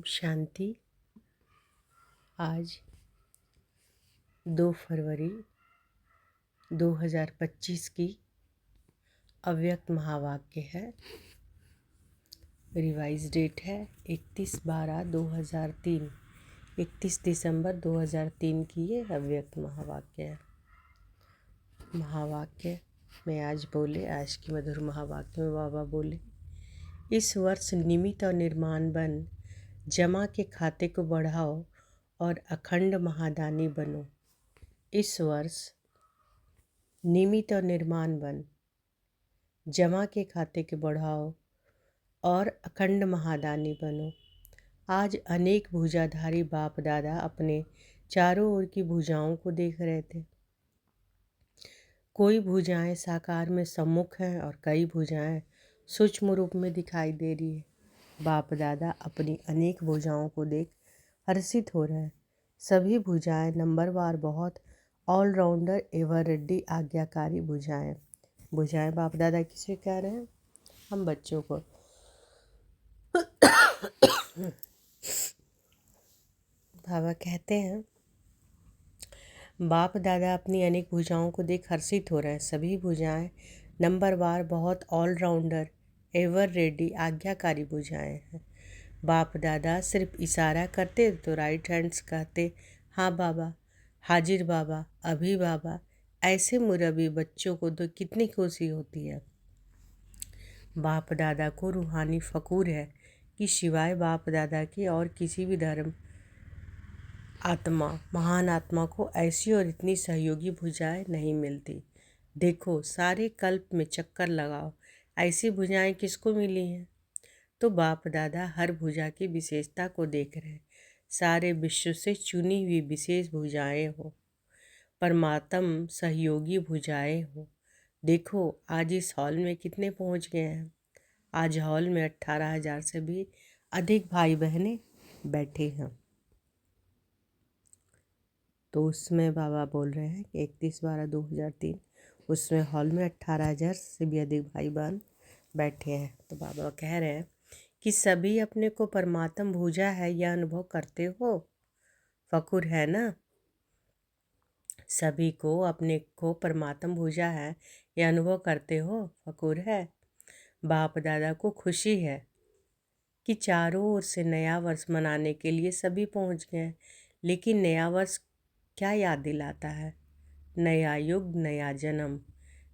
शांति। आज 2 फरवरी 2025 की अव्यक्त महावाक्य है। रिवाइज डेट है 31/12/2003। 31 दिसंबर 2003 की ये अव्यक्त महावाक्य है। महावाक्य में आज की मधुर महावाक्य में बाबा बोले, इस वर्ष निमित्त और निर्माण बन, जमा के खाते को बढ़ाओ और अखंड महादानी बनो। इस वर्ष निमित्त और निर्माण बन, जमा के खाते को बढ़ाओ और अखंड महादानी बनो। आज अनेक भुजाधारी बाप दादा अपने चारों ओर की भुजाओं को देख रहे थे। कोई भुजाएं साकार में सम्मुख हैं और कई भुजाएं सूक्ष्म रूप में दिखाई दे रही है। बाप दादा अपनी अनेक भुजाओं को देख हर्षित हो रहे हैं। सभी भुजाएं नंबरवार बहुत ऑलराउंडर एवं रेड्डी आज्ञाकारी भुजाएं। भुजाएं बाप दादा किसे कह रहे हैं? हम बच्चों को। बाबा कहते हैं, बाप दादा अपनी अनेक भुजाओं को देख हर्षित हो रहे हैं। सभी भुजाएं नंबरवार बहुत ऑलराउंडर एवर रेडी आज्ञाकारी भुजाएं हैं। बाप दादा सिर्फ इशारा करते तो राइट हैंड्स कहते, हाँ बाबा, हाजिर बाबा, अभी बाबा। ऐसे मुरबी बच्चों को तो कितनी खुशी होती है। बाप दादा को रूहानी फ़खूर है कि सिवाय बाप दादा के और किसी भी धर्म आत्मा, महान आत्मा को ऐसी और इतनी सहयोगी भुजाएं नहीं मिलती। देखो, सारे कल्प में चक्कर लगाओ, ऐसी भुजाएं किसको मिली हैं? तो बाप दादा हर भुजा की विशेषता को देख रहे हैं। सारे विश्व से चुनी हुई विशेष भुजाएं हो, परमात्म सहयोगी भुजाएं हो। देखो, आज इस हॉल में कितने पहुंच गए हैं। आज हॉल में 18,000 से भी अधिक भाई बहनें बैठे हैं। तो उसमें बाबा बोल रहे हैं कि 31/12/2003 उसमें हॉल में 18,000 से भी अधिक भाई बहन बैठे हैं। तो बाबा कह रहे हैं कि सभी अपने को परमात्म भुजा है यह अनुभव करते हो। फ़खूर है ना? सभी को अपने को परमात्म भुजा है यह अनुभव करते हो। फ़खूर है। बाप दादा को खुशी है कि चारों ओर से नया वर्ष मनाने के लिए सभी पहुंच गए। लेकिन नया वर्ष क्या याद दिलाता है? नया युग, नया जन्म।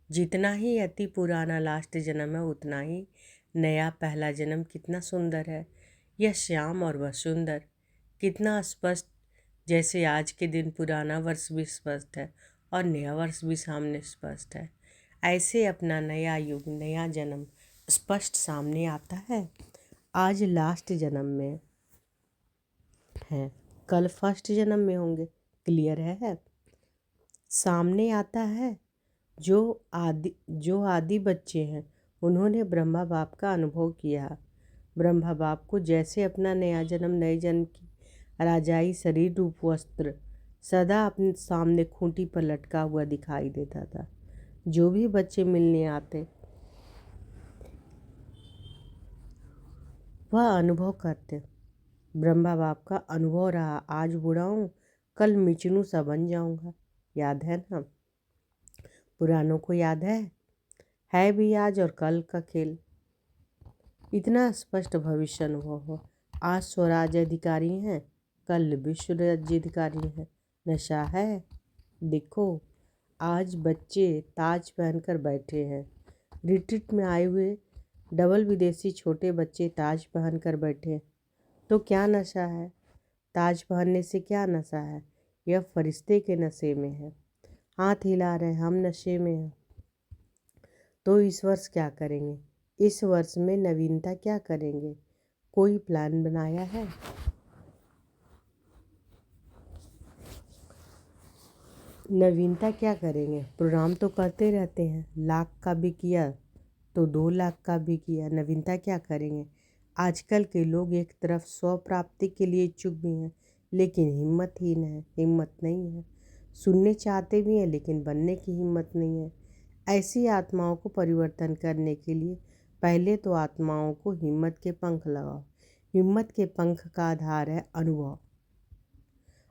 जितना ही अति पुराना लास्ट जन्म है, उतना ही नया पहला जन्म कितना सुंदर है। यह श्याम और वह सुंदर, कितना स्पष्ट, जैसे आज के दिन पुराना वर्ष भी स्पष्ट है और नया वर्ष भी सामने स्पष्ट है। ऐसे अपना नया युग, नया जन्म स्पष्ट सामने आता है। आज लास्ट जन्म में है, कल फर्स्ट जन्म में होंगे। क्लियर है? सामने आता है। जो आदि बच्चे हैं उन्होंने ब्रह्मा बाप का अनुभव किया। ब्रह्मा बाप को जैसे अपना नया जन्म, नए जन्म की राजाई शरीर रूप वस्त्र सदा अपने सामने खूंटी पर लटका हुआ दिखाई देता था। जो भी बच्चे मिलने आते वह अनुभव करते। ब्रह्मा बाप का अनुभव रहा, आज बूढ़ा हूँ, कल मिचनू सा बन जाऊँगा। याद है ना? पुरानों को याद है भी आज और कल का खेल। इतना स्पष्ट भविष्य अनुभव हो। आज स्वराज अधिकारी हैं, कल विश्व राज्य अधिकारी हैं। नशा है। देखो, आज बच्चे ताज पहनकर बैठे हैं। रिट्रीट में आए हुए डबल विदेशी छोटे बच्चे ताज पहनकर बैठे हैं। तो क्या नशा है? ताज पहनने से क्या नशा है? यह फरिश्ते के नशे में है। हाथ हिला रहे हैं, हम नशे में हैं। तो इस वर्ष क्या करेंगे? इस वर्ष में नवीनता क्या करेंगे? कोई प्लान बनाया है? नवीनता क्या करेंगे? प्रोग्राम तो करते रहते हैं, 1,00,000 का भी किया तो 2,00,000 का भी किया। नवीनता क्या करेंगे? आजकल के लोग एक तरफ स्व प्राप्ति के लिए इच्छुक भी हैं, लेकिन हिम्मतहीन है, हिम्मत नहीं है। सुनने चाहते भी हैं, लेकिन बनने की हिम्मत नहीं है। ऐसी आत्माओं को परिवर्तन करने के लिए पहले तो आत्माओं को हिम्मत के पंख लगाओ। हिम्मत के पंख का आधार है अनुभव।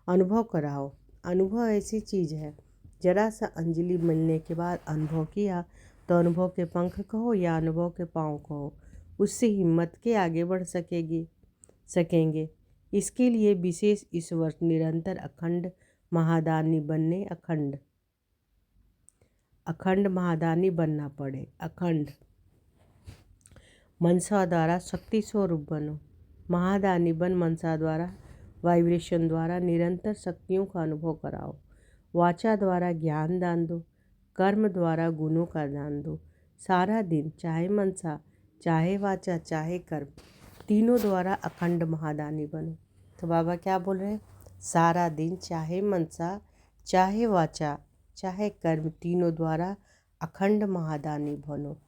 अनुभव कराओ। अनुभव ऐसी चीज़ है, जरा सा अंजलि मिलने के बाद अनुभव किया तो अनुभव के पंख कहो या अनुभव के पाँव कहो, उससे हिम्मत के आगे बढ़ सकेंगे। इसके लिए विशेष इस वर्ष निरंतर अखंड महादानी बनने अखंड महादानी बनना पड़े। अखंड मनसा द्वारा शक्ति स्वरूप बनो। महादानी बन मनसा द्वारा वाइब्रेशन द्वारा निरंतर शक्तियों का अनुभव कराओ। वाचा द्वारा ज्ञान दान दो, कर्म द्वारा गुणों का दान दो। सारा दिन चाहे मनसा, चाहे वाचा, चाहे कर्म, तीनों द्वारा अखंड महादानी बनो। तो बाबा क्या बोल रहे हैं? सारा दिन चाहे मनसा, चाहे वाचा, चाहे कर्म, तीनों द्वारा अखंड महादानी बनो।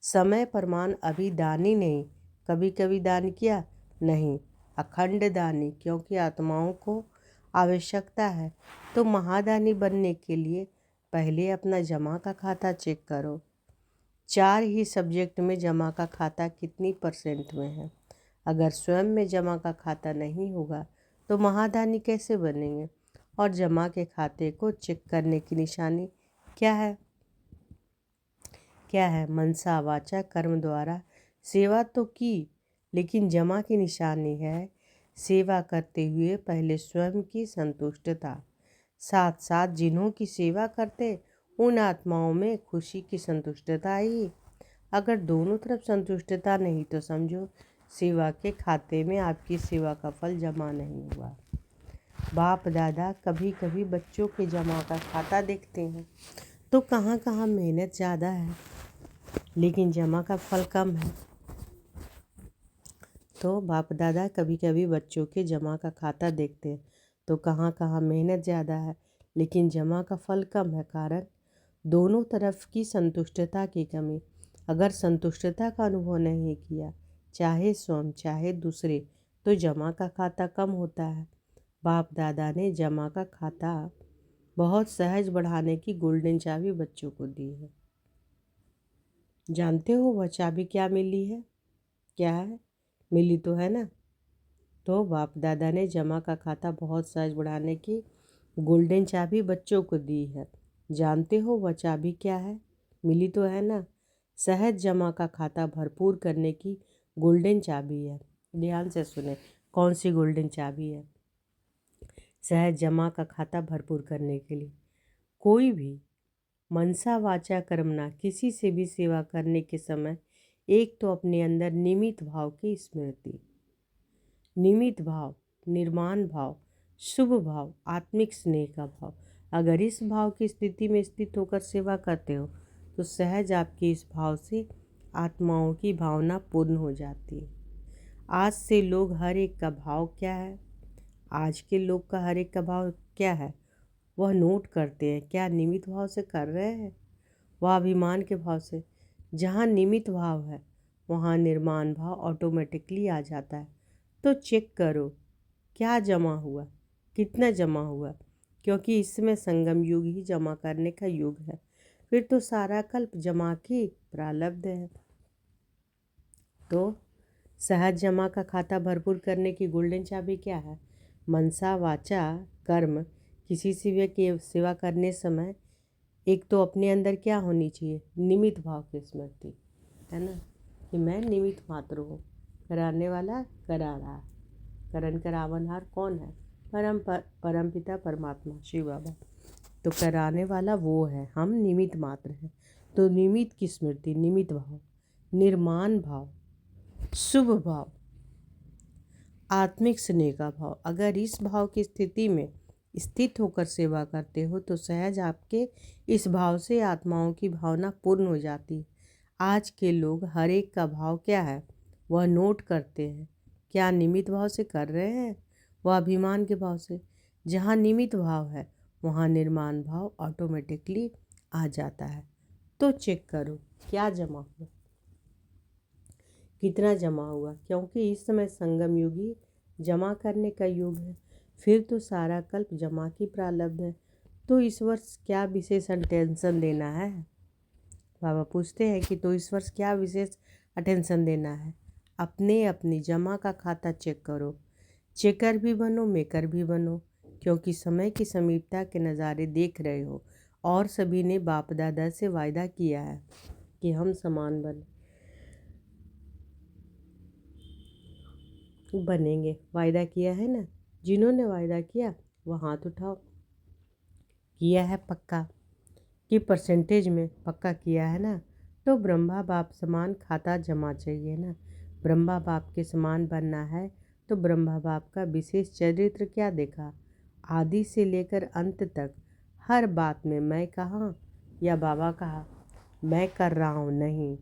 समय प्रमाण अभी दानी नहीं, कभी कभी दान किया नहीं, अखंड दानी, क्योंकि आत्माओं को आवश्यकता है। तो महादानी बनने के लिए पहले अपना जमा का खाता चेक करो। 4 ही सब्जेक्ट में जमा का खाता कितनी % में है। अगर स्वयं में जमा का खाता नहीं होगा तो महादानी कैसे बनेंगे? और जमा के खाते को चेक करने की निशानी क्या है? मनसा वाचा कर्म द्वारा सेवा तो की, लेकिन जमा की निशानी है सेवा करते हुए पहले स्वयं की संतुष्टता, साथ साथ जिन्हों की सेवा करते उन आत्माओं में खुशी की संतुष्टता आई। अगर दोनों तरफ संतुष्टता नहीं तो समझो सेवा के खाते में आपकी सेवा का फल जमा नहीं हुआ। बाप दादा कभी कभी बच्चों के जमा का खाता देखते हैं तो कहाँ कहाँ मेहनत ज़्यादा है लेकिन जमा का फल कम है। तो बाप दादा कभी कभी बच्चों के जमा का खाता देखते हैं तो कहाँ कहाँ मेहनत ज़्यादा है लेकिन जमा का फल कम है। कारण दोनों तरफ की संतुष्टता की कमी। अगर संतुष्टता का अनुभव नहीं किया, चाहे स्वयं चाहे दूसरे, तो जमा का खाता कम होता है। बाप दादा ने जमा का खाता बहुत सहज बढ़ाने की गोल्डन चाबी बच्चों को दी है। जानते हो वह चाबी क्या मिली है? क्या है? मिली तो है ना। तो बाप दादा ने जमा का खाता बहुत सहज बढ़ाने की गोल्डन चाबी बच्चों को दी है। जानते हो वह चाबी क्या है? मिली तो है ना। सहज जमा का खाता भरपूर करने की गोल्डन चाबी है। ध्यान से सुने, कौन सी गोल्डन चाबी है? सहज जमा का खाता भरपूर करने के लिए कोई भी मनसा वाचा कर्मना किसी से भी सेवा करने के समय एक तो अपने अंदर निमित्त भाव की स्मृति, निमित्त भाव, निर्माण भाव, शुभ भाव, आत्मिक स्नेह का भाव। अगर इस भाव की स्थिति में स्थित होकर सेवा करते हो तो सहज आपकी इस भाव से आत्माओं की भावना पूर्ण हो जाती है। आज से लोग हर एक का भाव क्या है? आज के लोग का हर एक का भाव क्या है? वह नोट करते हैं। क्या निमित्त भाव से कर रहे हैं? वह अभिमान के भाव से? जहाँ निमित्त भाव है वहाँ निर्माण भाव ऑटोमेटिकली आ जाता है। तो चेक करो क्या जमा हुआ, कितना जमा हुआ, क्योंकि इसमें संगम युग ही जमा करने का युग है। फिर तो सारा कल्प जमा की प्रारब्ध है। तो सहज जमा का खाता भरपूर करने की गोल्डन चाबी क्या है? मनसा वाचा कर्म किसी से भी सेवा करने समय एक तो अपने अंदर क्या होनी चाहिए? निमित्त भाव की स्मृति, है ना, कि मैं निमित्त मात्र हूँ, कराने वाला करा रहा। करण करावनहार कौन है? परम पिता परमात्मा शिव बाबा। तो कराने वाला वो है, हम निमित्त मात्र हैं। तो निमित्त की स्मृति, निमित्त भाव, निर्माण भाव, शुभ भाव, आत्मिक स्नेह का भाव। अगर इस भाव की स्थिति में स्थित होकर सेवा करते हो तो सहज आपके इस भाव से आत्माओं की भावना पूर्ण हो जाती है। आज के लोग हर एक का भाव क्या है वह नोट करते हैं। क्या निमित्त भाव से कर रहे हैं? वह अभिमान के भाव से? जहाँ निमित्त भाव है वहाँ निर्माण भाव ऑटोमेटिकली आ जाता है। तो चेक करो क्या जमा हुआ, कितना जमा हुआ, क्योंकि इस समय संगम युग ही जमा करने का युग है। फिर तो सारा कल्प जमा की प्रारब्ध है। तो इस वर्ष क्या विशेष अटेंशन देना है? बाबा पूछते हैं कि तो इस वर्ष क्या विशेष अटेंशन देना है? अपने अपनी जमा का खाता चेक करो। चेकर भी बनो, मेकर भी बनो, क्योंकि समय की समीपता के नज़ारे देख रहे हो और सभी ने बाप दादा से वायदा किया है कि हम समान बनेंगे। वायदा किया है ना? जिन्होंने वायदा किया वो हाथ उठाओ। किया है पक्का कि परसेंटेज में पक्का किया है ना? तो ब्रह्मा बाप समान खाता जमा चाहिए ना। ब्रह्मा बाप के समान बनना है तो ब्रह्मा बाप का विशेष चरित्र क्या देखा? आदि से लेकर अंत तक हर बात में मैं कहा या बाबा कहा? मैं कर रहा हूँ नहीं,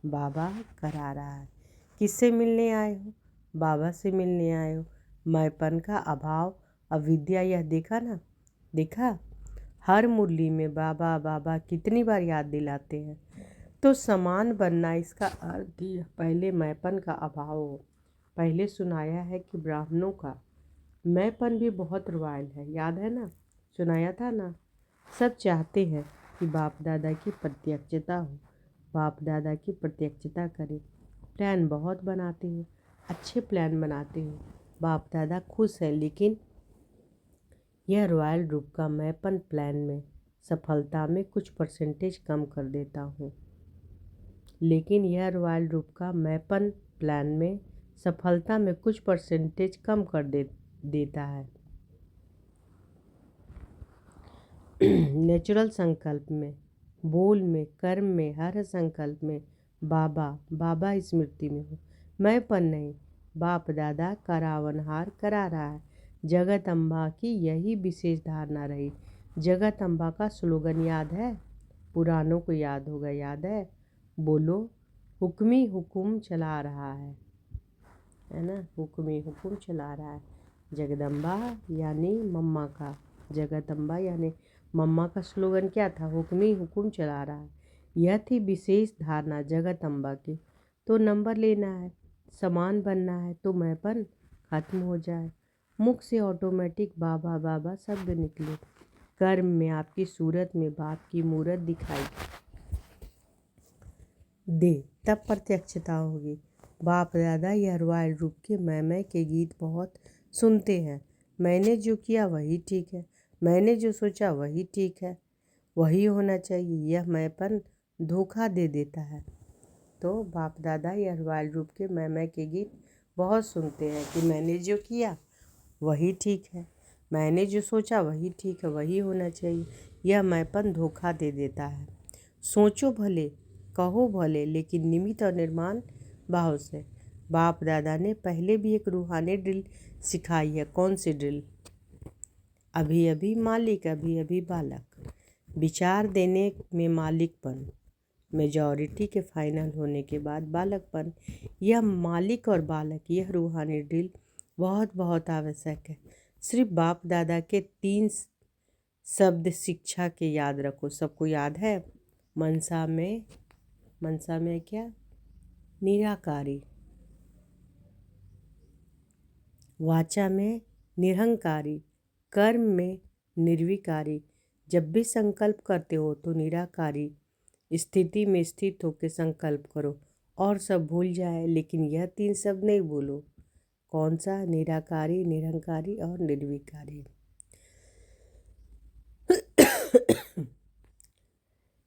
बाबा करा रहा है। किससे मिलने आए हो? बाबा से मिलने आए हो। मैंपन का अभाव, अविद्या, यह देखा ना? देखा? हर मुरली में बाबा बाबा कितनी बार याद दिलाते हैं। तो समान बनना इसका अर्थ ही पहले मैंपन का अभाव हो। पहले सुनाया है कि ब्राह्मणों का मैंपन भी बहुत रॉयल है, याद है ना? सुनाया था ना? सब चाहते हैं कि बाप दादा की प्रत्यक्षता हो, बाप दादा की प्रत्यक्षता करें। प्लान बहुत बनाते हैं, अच्छे प्लान बनाते हैं। बाप दादा खुश हैं, लेकिन यह रॉयल रूप का मैंपन प्लान में सफलता में कुछ परसेंटेज कम कर देता हूँ। लेकिन यह रॉयल रूप का मैंपन प्लान में सफलता में कुछ परसेंटेज कम कर देता है। नेचुरल संकल्प में, बोल में, कर्म में, हर संकल्प में बाबा बाबा स्मृति में हो। मैंपन नहीं, बाप दादा करावनहार करा रहा है। जगत अम्बा की यही विशेष धारणा रही। जगत अम्बा का स्लोगन याद है? पुरानों को याद होगा, याद है? बोलो, हुक्मी हुकुम चला रहा है ना? हुक्मी हुकुम चला रहा है। जगदम्बा यानी मम्मा का, जगत अम्बा यानी मम्मा का स्लोगन क्या था? हुक्मी हुकुम चला रहा है। यह थी विशेष धारणा जगत अम्बा की। तो नंबर लेना है, समान बनना है, तो मैंपन खत्म हो जाए। मुख से ऑटोमेटिक बाबा बाबा शब्द निकले। कर्म में आपकी सूरत में बाप की मूरत दिखाई दे, तब प्रत्यक्षता होगी। बाप दादा यह रॉयल रूप के मैं के गीत बहुत सुनते हैं। मैंने जो किया वही ठीक है, मैंने जो सोचा वही ठीक है, वही होना चाहिए। यह मैंपन धोखा दे देता है। तो बाप दादा यह रॉयल रूप के मैं के गीत बहुत सुनते हैं कि मैंने जो किया वही ठीक है, मैंने जो सोचा वही ठीक है, वही होना चाहिए। यह मैंपन धोखा दे देता है। सोचो भले, कहो भले, लेकिन निमित्त और निर्माण भाव से। बाप दादा ने पहले भी एक रूहानी ड्रिल सिखाई है। कौन सी ड्रिल? अभी अभी मालिक, अभी अभी बालक। विचार देने में मालिकपन, मेजॉरिटी के फाइनल होने के बाद बालकपन। यह मालिक और बालक, यह रूहानी ड्रिल बहुत बहुत आवश्यक है। सिर्फ बाप दादा के 3 शब्द शिक्षा के याद रखो। सबको याद है? मनसा में क्या? निराकारी। वाचा में निरहंकारी। कर्म में निर्विकारी। जब भी संकल्प करते हो तो निराकारी स्थिति में स्थित होकर संकल्प करो और सब भूल जाए, लेकिन यह 3 शब्द नहीं भूलो। कौन सा? निराकारी, निरहंकारी और निर्विकारी।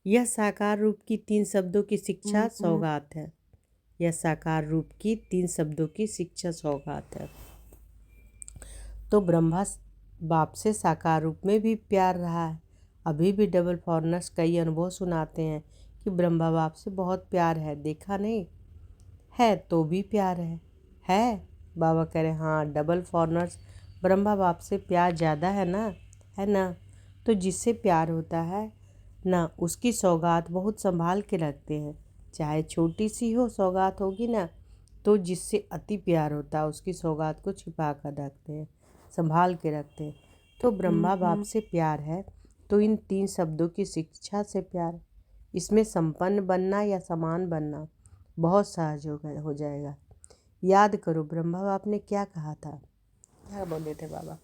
यह साकार रूप की 3 शब्दों की शिक्षा सौगात है। यह साकार रूप की 3 शब्दों की शिक्षा सौगात है। तो ब्रह्मा बाप से साकार रूप में भी प्यार रहा है। अभी भी डबल फॉरनर्स कई अनुभव सुनाते हैं कि ब्रह्मा बाप से बहुत प्यार है। देखा नहीं है तो भी प्यार है? बाबा कह रहे हाँ, डबल फॉरनर्स ब्रह्मा बाप से प्यार ज़्यादा है ना, है ना? तो जिससे प्यार होता है ना, उसकी सौगात बहुत संभाल के रखते हैं। चाहे छोटी सी हो सौगात होगी ना, तो जिससे अति प्यार होता है उसकी सौगात को छिपा कर रखते हैं, संभाल के रखते हैं। तो ब्रह्मा बाप से प्यार है तो इन 3 शब्दों की शिक्षा से प्यार। इसमें संपन्न बनना या समान बनना बहुत सहज हो जाएगा। याद करो ब्रह्मा बाप ने क्या कहा था, क्या बोले थे बाबा?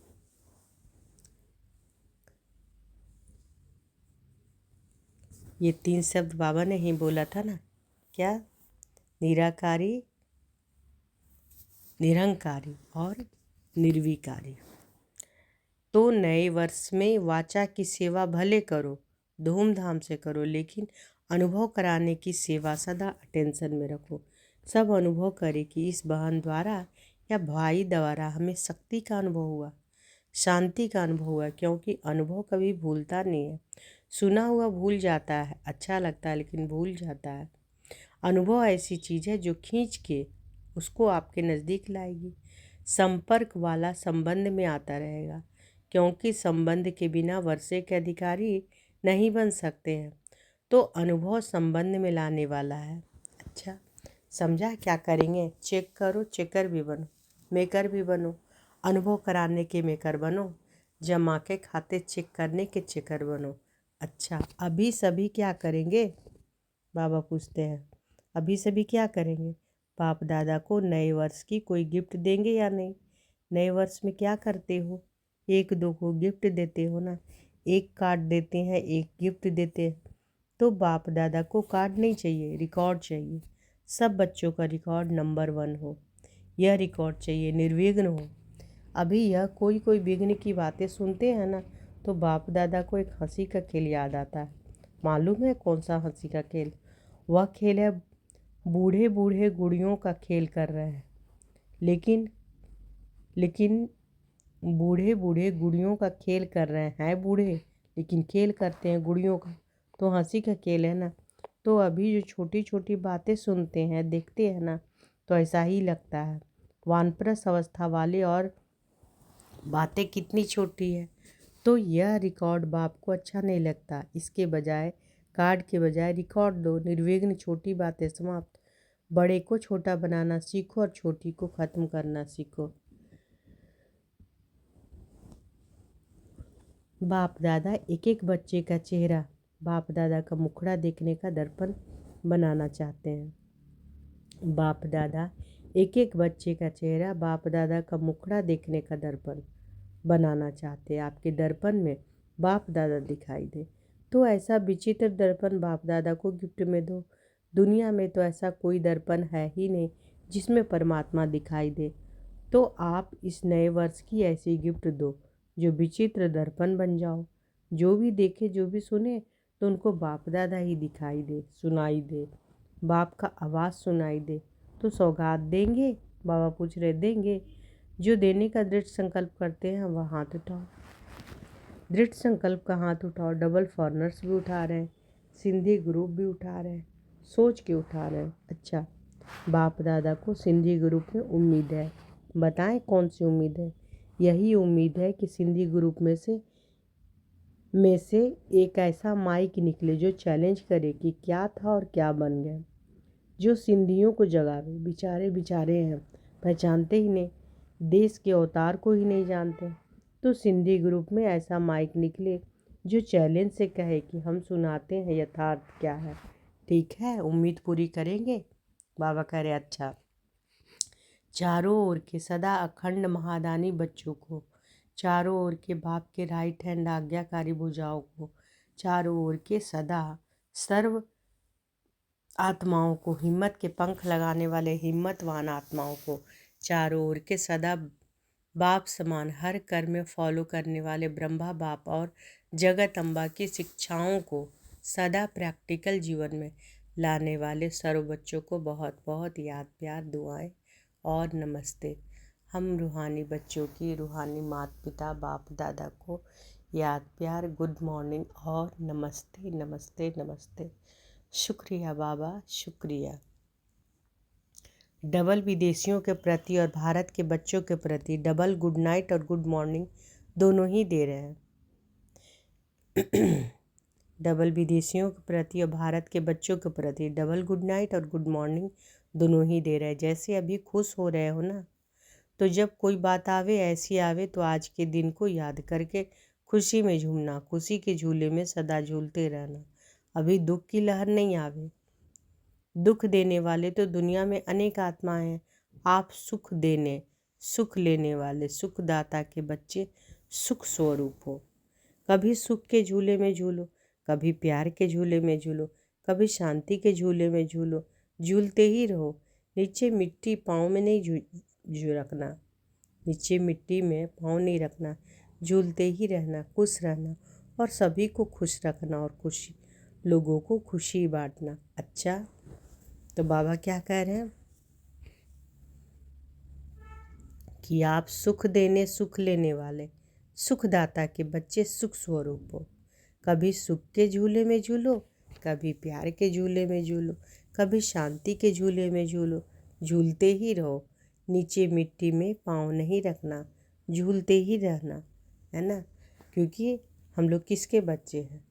ये 3 शब्द बाबा ने ही बोला था ना। क्या? निराकारी, निरंकारी और निर्विकारी। तो नए वर्ष में वाचा की सेवा भले करो, धूमधाम से करो, लेकिन अनुभव कराने की सेवा सदा अटेंशन में रखो। सब अनुभव करे कि इस बहन द्वारा या भाई द्वारा हमें शक्ति का अनुभव हुआ, शांति का अनुभव हुआ, क्योंकि अनुभव कभी भूलता नहीं है। सुना हुआ भूल जाता है, अच्छा लगता है लेकिन भूल जाता है। अनुभव ऐसी चीज़ है जो खींच के उसको आपके नज़दीक लाएगी। संपर्क वाला संबंध में आता रहेगा, क्योंकि संबंध के बिना वर्षे के अधिकारी नहीं बन सकते हैं। तो अनुभव संबंध में लाने वाला है। अच्छा समझा? क्या करेंगे? चेक करो, चेकर भी बनो, मेकर भी बनो। अनुभव कराने के मेकर बनो, जमा के खाते चेक करने के चेकर बनो। अच्छा अभी सभी क्या करेंगे? बाबा पूछते हैं, अभी सभी क्या करेंगे? बाप दादा को नए वर्ष की कोई गिफ्ट देंगे या नहीं? नए वर्ष में क्या करते हो? एक दो को गिफ्ट देते हो ना, एक कार्ड देते हैं, एक गिफ्ट देते हैं। तो बाप दादा को कार्ड नहीं चाहिए, रिकॉर्ड चाहिए। सब बच्चों का रिकॉर्ड नंबर 1 हो, यह रिकॉर्ड चाहिए, निर्विघ्न हो। अभी यह कोई कोई विघ्न की बातें सुनते हैं ना, तो बाप दादा को एक हंसी का खेल याद आता है। मालूम है कौन सा हंसी का खेल? वह खेल है बूढ़े बूढ़े गुड़ियों का खेल कर रहे हैं। लेकिन बूढ़े बूढ़े गुड़ियों का खेल कर रहे हैं बूढ़े, लेकिन खेल करते हैं गुड़ियों का, तो हंसी का खेल है ना। तो अभी जो छोटी छोटी बातें सुनते हैं, देखते हैं ना, तो ऐसा ही लगता है। वानप्रस्थ अवस्था वाले और बातें कितनी छोटी है। तो यह रिकॉर्ड बाप को अच्छा नहीं लगता। इसके बजाय कार्ड के बजाय रिकॉर्ड दो, निर्विघ्न, छोटी बातें समाप्त। बड़े को छोटा बनाना सीखो और छोटी को ख़त्म करना सीखो। बाप दादा एक एक बच्चे का चेहरा बाप दादा का मुखड़ा देखने का दर्पण बनाना चाहते हैं। बाप दादा एक एक बच्चे का चेहरा बाप दादा का मुखड़ा देखने का दर्पण बनाना चाहते हैं। आपके दर्पण में बाप दादा दिखाई दे, तो ऐसा विचित्र दर्पण बाप दादा को गिफ्ट में दो। दुनिया में तो ऐसा कोई दर्पण है ही नहीं जिसमें परमात्मा दिखाई दे। तो आप इस नए वर्ष की ऐसी गिफ्ट दो जो विचित्र दर्पण बन जाओ। जो भी देखे, जो भी सुने, तो उनको बाप दादा ही दिखाई दे, सुनाई दे, बाप का आवाज़ सुनाई दे। तो सौगात देंगे? बाबा पूछ रहे, देंगे? जो देने का दृढ़ संकल्प करते हैं वह हाथ उठाओ। दृढ़ संकल्प का हाथ उठाओ। डबल फॉरनर्स भी उठा रहे हैं, सिंधी ग्रुप भी उठा रहे हैं, सोच के उठा रहे हैं। अच्छा बाप दादा को सिंधी ग्रुप में उम्मीद है। बताएं कौन सी उम्मीद है? यही उम्मीद है कि सिंधी ग्रुप में से एक ऐसा माइक निकले जो चैलेंज करे कि क्या था और क्या बन गया, जो सिंधियों को जगावे। बेचारे हैं, पहचानते ही नहीं, देश के अवतार को ही नहीं जानते। तो सिंधी ग्रुप में ऐसा माइक निकले जो चैलेंज से कहे कि हम सुनाते हैं यथार्थ क्या है। ठीक है, उम्मीद पूरी करेंगे? बाबा कह रहे अच्छा। चारों ओर के सदा अखंड महादानी बच्चों को, चारों ओर के बाप के राइट हैंड आज्ञाकारी भुजाओं को, चारों ओर के सदा सर्व आत्माओं को, हिम्मत के पंख लगाने वाले हिम्मतवान आत्माओं को, चारों ओर के सदा बाप समान हर कर्म में फॉलो करने वाले ब्रह्मा बाप और जगत अम्बा की शिक्षाओं को सदा प्रैक्टिकल जीवन में लाने वाले सर्व बच्चों को बहुत बहुत याद, प्यार, दुआएं और नमस्ते। हम रूहानी बच्चों की रूहानी माता पिता बाप दादा को याद, प्यार, गुड मॉर्निंग और नमस्ते नमस्ते नमस्ते। शुक्रिया बाबा, शुक्रिया। डबल विदेशियों के प्रति और भारत के बच्चों के प्रति डबल गुड नाइट और गुड मॉर्निंग दोनों ही दे रहे हैं। डबल विदेशियों के प्रति और भारत के बच्चों के प्रति डबल गुड नाइट और गुड मॉर्निंग दोनों ही दे रहे हैं। जैसे अभी खुश हो रहे हो ना, तो जब कोई बात आवे, ऐसी आवे, तो आज के दिन को याद करके खुशी में झूमना, खुशी के झूले में सदा झूलते रहना। अभी दुख की लहर नहीं आवे। दुख देने वाले तो दुनिया में अनेक आत्माएं हैं। आप सुख देने, सुख लेने वाले सुखदाता के बच्चे सुख स्वरूप हो। कभी सुख के झूले में झूलो, कभी प्यार के झूले में झूलो, कभी शांति के झूले में झूलो। झूलते ही रहो। नीचे मिट्टी पाँव में नहीं जो रखना, नीचे मिट्टी में पाँव नहीं रखना, झूलते ही रहना, खुश रहना और सभी को खुश रखना और खुशी लोगों को खुशी बांटना। अच्छा, तो बाबा क्या कह रहे हैं कि आप सुख देने सुख लेने वाले सुखदाता के बच्चे सुख स्वरूप हो। कभी सुख के झूले में झूलो, कभी प्यार के झूले में झूलो, कभी शांति के झूले में झूलो, झूलते ही रहो, नीचे मिट्टी में पाँव नहीं रखना, झूलते ही रहना, है ना। क्योंकि हम लोग किसके बच्चे हैं?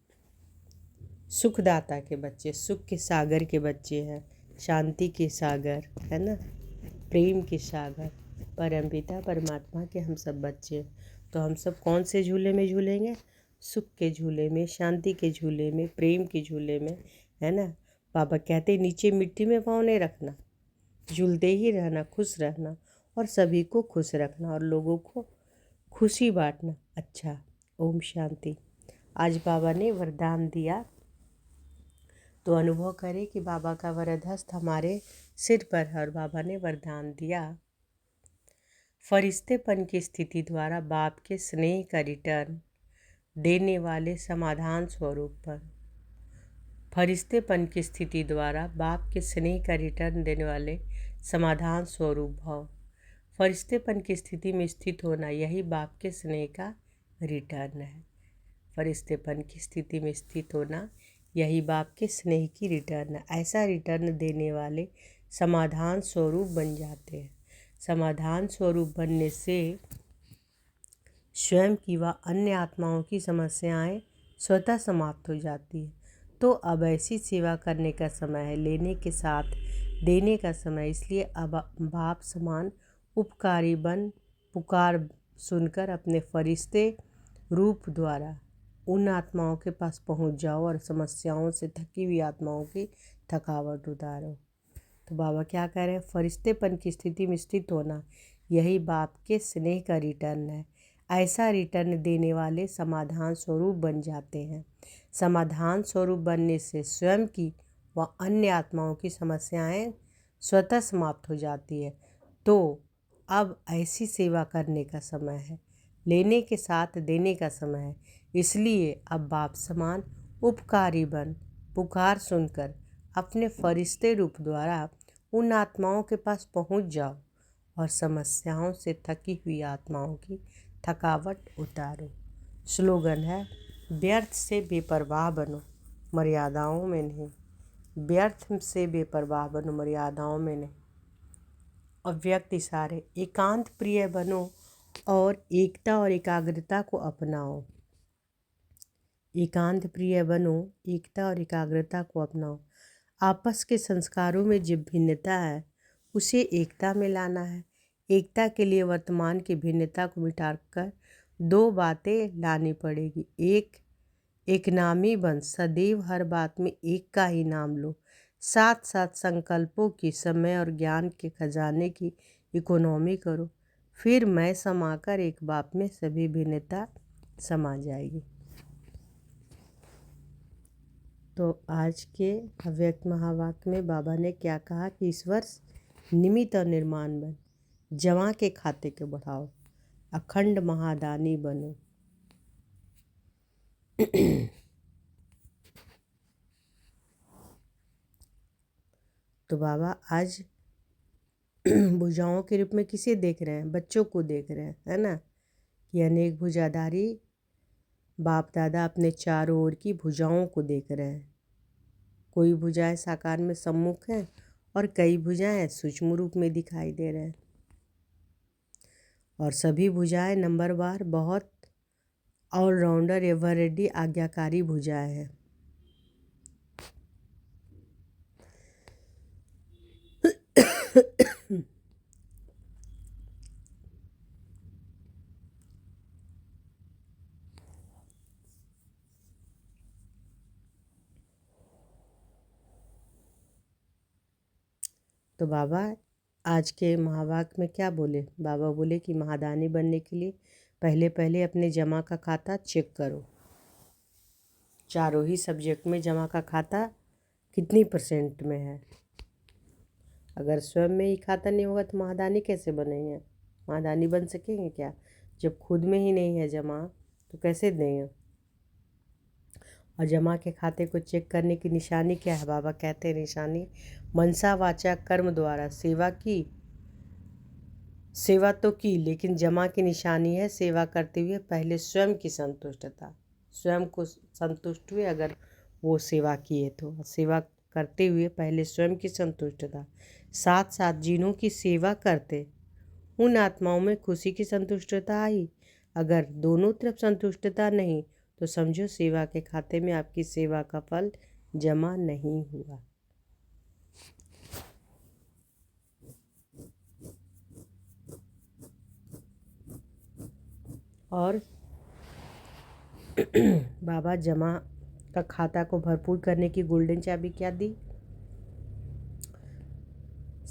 सुखदाता के बच्चे, सुख के सागर के बच्चे हैं, शांति के सागर, है ना, प्रेम के सागर, परमपिता परमात्मा के हम सब बच्चे। तो हम सब कौन से झूले में झूलेंगे? सुख के झूले में, शांति के झूले में, प्रेम के झूले में, है ना। बाबा कहते नीचे मिट्टी में पाँव नहीं रखना, झूलते ही रहना, खुश रहना और सभी को खुश रखना और लोगों को खुशी बांटना। अच्छा, ओम शांति। आज बाबा ने वरदान दिया, तो अनुभव करें कि बाबा का वरद हस्त हमारे सिर पर है और बाबा ने वरदान दिया, फरिश्तेपन की स्थिति द्वारा बाप के स्नेह का रिटर्न देने वाले समाधान स्वरूप पर। फरिश्तेपन की स्थिति द्वारा बाप के स्नेह का रिटर्न देने वाले समाधान स्वरूप भाव। फरिश्तेपन की स्थिति में स्थित होना, यही बाप के स्नेह का रिटर्न है। फरिश्तेपन की स्थिति में स्थित होना, यही बाप के स्नेह की रिटर्न है। ऐसा रिटर्न देने वाले समाधान स्वरूप बन जाते हैं। समाधान स्वरूप बनने से स्वयं की व अन्य आत्माओं की समस्याएं स्वतः समाप्त हो जाती है। तो अब ऐसी सेवा करने का समय है, लेने के साथ देने का समय। इसलिए अब बाप समान उपकारी बन पुकार सुनकर अपने फरिश्ते रूप द्वारा उन आत्माओं के पास पहुंच जाओ और समस्याओं से थकी हुई आत्माओं की थकावट उतारो। तो बाबा क्या कह रहे हैं? फरिश्तेपन की स्थिति में स्थित होना, यही बाप के स्नेह का रिटर्न है। ऐसा रिटर्न देने वाले समाधान स्वरूप बन जाते हैं। समाधान स्वरूप बनने से स्वयं की व अन्य आत्माओं की समस्याएं स्वतः समाप्त हो जाती है। तो अब ऐसी सेवा करने का समय है, लेने के साथ देने का समय है। इसलिए अब बाप समान उपकारी बन पुकार सुनकर अपने फरिश्ते रूप द्वारा उन आत्माओं के पास पहुंच जाओ और समस्याओं से थकी हुई आत्माओं की थकावट उतारो। स्लोगन है, व्यर्थ से बेपरवाह बनो, मर्यादाओं में नहीं। व्यर्थ से बेपरवाह बनो, मर्यादाओं में नहीं। अव्यक्त इशारे, एकांत प्रिय बनो और एकता और एकाग्रता को अपनाओ। एकांत प्रिय बनो, एकता और एकाग्रता को अपनाओ। आपस के संस्कारों में जो भिन्नता है उसे एकता में लाना है। एकता के लिए वर्तमान की भिन्नता को मिटाकर दो बातें लानी पड़ेगी। एक नामी बन, सदैव हर बात में एक का ही नाम लो। साथ साथ संकल्पों की, समय और ज्ञान के खजाने की इकोनॉमी करो। फिर मैं समाकर एक बाप में सभी भिन्नता समा जाएगी। तो आज के अव्यक्त महावाक्य में बाबा ने क्या कहा कि इस वर्ष निमित्त और निर्माण बन, जवां के खाते को बढ़ाओ, अखंड महादानी बनो। तो बाबा आज भुजाओं के रूप में किसे देख रहे हैं? बच्चों को देख रहे हैं, है ना, कि अनेक भुजाधारी बाप दादा अपने चारों ओर की भुजाओं को देख रहे हैं। कोई भुजाएं साकार में सम्मुख हैं और कई भुजाएं सूक्ष्म रूप में दिखाई दे रहे हैं। और सभी भुजाएं नंबरवार बहुत ऑलराउंडर एवर रेडी आज्ञाकारी भुजाएं हैं। तो बाबा आज के महावाक्य में क्या बोले? बाबा बोले कि महादानी बनने के लिए पहले पहले अपने जमा का खाता चेक करो। चारों ही सब्जेक्ट में जमा का खाता कितनी % में है अगर स्वयं में ही खाता नहीं होगा तो महादानी कैसे बनेंगे? महादानी बन सकेंगे क्या? जब खुद में ही नहीं है जमा तो कैसे देंगे? और जमा के खाते को चेक करने की निशानी क्या है? बाबा कहते हैं निशानी मनसा वाचा कर्म द्वारा सेवा की। सेवा तो की, लेकिन जमा की निशानी है सेवा करते हुए पहले स्वयं की संतुष्टता। स्वयं को संतुष्ट हुए अगर वो सेवा किए तो, सेवा करते हुए पहले स्वयं की संतुष्टता, साथ साथ जिन्हों की सेवा करते उन आत्माओं में खुशी की संतुष्टता आई। अगर दोनों तरफ संतुष्टता नहीं तो समझो सेवा के खाते में आपकी सेवा का फल जमा नहीं हुआ। और बाबा जमा का खाता को भरपूर करने की गोल्डन चाबी क्या दी?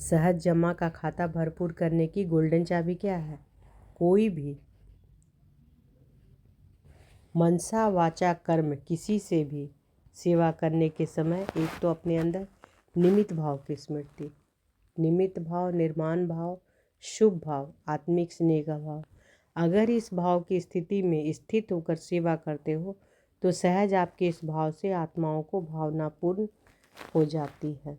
सहज जमा का खाता भरपूर करने की गोल्डन चाबी क्या है? कोई भी मनसा वाचा कर्म किसी से भी सेवा करने के समय एक तो अपने अंदर निमित्त भाव की स्मृति, निमित्त भाव, निर्माण भाव, शुभ भाव, आत्मिक स्नेह का भाव। अगर इस भाव की स्थिति में स्थित होकर सेवा करते हो तो सहज आपके इस भाव से आत्माओं को भावनापूर्ण हो जाती है।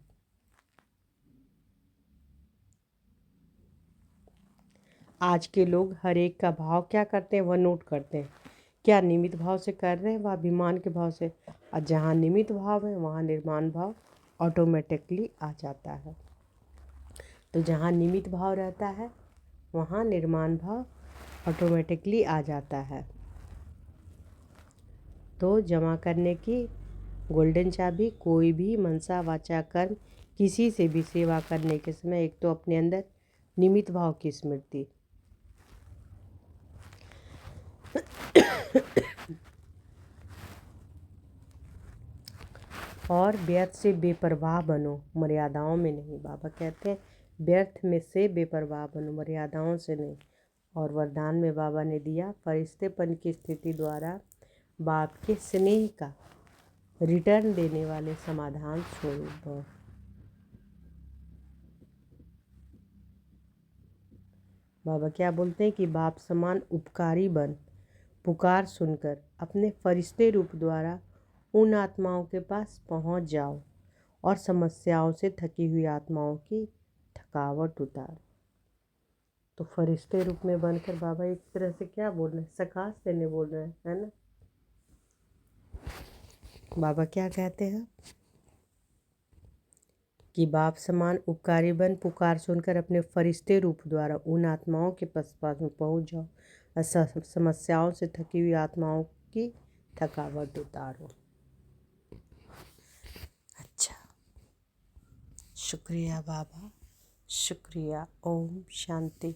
आज के लोग हर एक का भाव क्या करते हैं वह नोट करते हैं, क्या निमित्त भाव से कर रहे हैं व अभिमान के भाव से। और जहाँ निमित्त भाव है वहाँ निर्माण भाव ऑटोमेटिकली आ जाता है। तो जहाँ निमित्त भाव रहता है वहाँ निर्माण भाव ऑटोमेटिकली आ जाता है। तो जमा करने की गोल्डन चाबी, कोई भी मनसा वाचा कर्म किसी से भी सेवा करने के समय एक तो अपने अंदर निमित्त भाव की स्मृति, और व्यर्थ से बेपरवाह बनो, मर्यादाओं में नहीं। बाबा कहते हैं व्यर्थ में से बेपरवाह बनो, मर्यादाओं से नहीं। और वरदान में बाबा ने दिया फरिश्तेपन की स्थिति द्वारा बाप के स्नेह का रिटर्न देने वाले समाधान स्वरूप। बाबा क्या बोलते हैं कि बाप समान उपकारी बन पुकार सुनकर अपने फरिश्ते रूप द्वारा उन आत्माओं के पास पहुंच जाओ और समस्याओं से थकी हुई आत्माओं की थकावट उतारो। तो फरिश्ते रूप में बनकर बाबा एक तरह से क्या बोल रहे हैं? सकाश देने बोल रहे हैं, है ना। बाबा क्या कहते हैं कि बाप समान उपकारी बन पुकार सुनकर अपने फरिश्ते रूप द्वारा उन आत्माओं के पास में पहुंच जाओ और समस्याओं से थकी हुई आत्माओं की थकावट उतारो। अच्छा, शुक्रिया बाबा, शुक्रिया। ओम शांति।